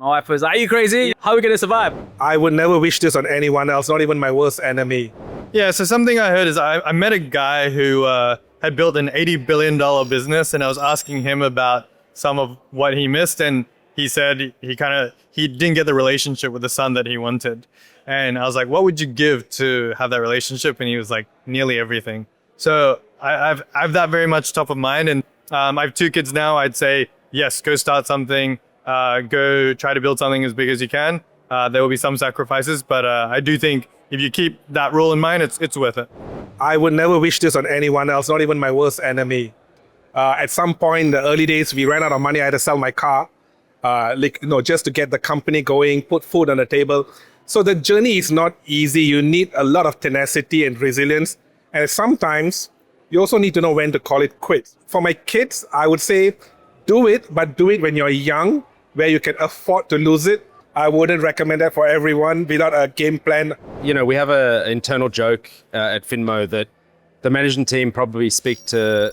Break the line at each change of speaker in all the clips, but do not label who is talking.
My wife was like, are you crazy? How are we going to survive?
I would never wish this on anyone else, not even my worst enemy.
Yeah, so something I heard is I met a guy who had built an $80 billion business, and I was asking him about some of what he missed, and he said he didn't get the relationship with the son that he wanted. And I was like, what would you give to have that relationship? And he was like, nearly everything. So I have that very much top of mind. And I have 2 kids now. I'd say, yes, go start something. Go try to build something as big as you can. There will be some sacrifices, but I do think if you keep that rule in mind, it's worth it.
I would never wish this on anyone else, not even my worst enemy. At some point in the early days, we ran out of money. I had to sell my car, just to get the company going, put food on the table. So the journey is not easy. You need a lot of tenacity and resilience. And sometimes you also need to know when to call it quits. For my kids, I would say do it, but do it when you're young, where you can afford to lose it. I wouldn't recommend that for everyone without a game plan.
You know, we have an internal joke at Finmo that the management team probably speak to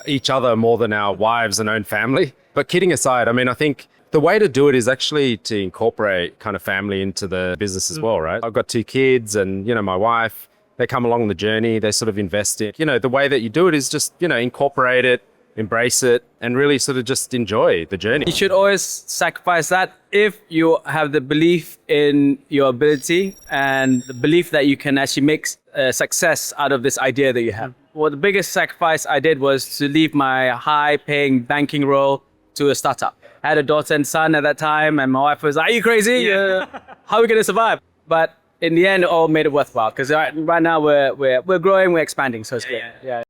each other more than our wives and own family. But kidding aside, I mean, I think the way to do it is actually to incorporate kind of family into the business as well, right? I've got 2 kids and, my wife, they come along the journey, they sort of invest in, the way that you do it is just, incorporate it, embrace it, and really sort of just enjoy the journey.
You should always sacrifice that if you have the belief in your ability and the belief that you can actually make success out of this idea that you have. Well, the biggest sacrifice I did was to leave my high-paying banking role to a startup. I had a daughter and son at that time, and my wife was like, are you crazy? How are we going to survive? But in the end, it all made it worthwhile because right now we're growing, we're expanding, so it's good. Yeah.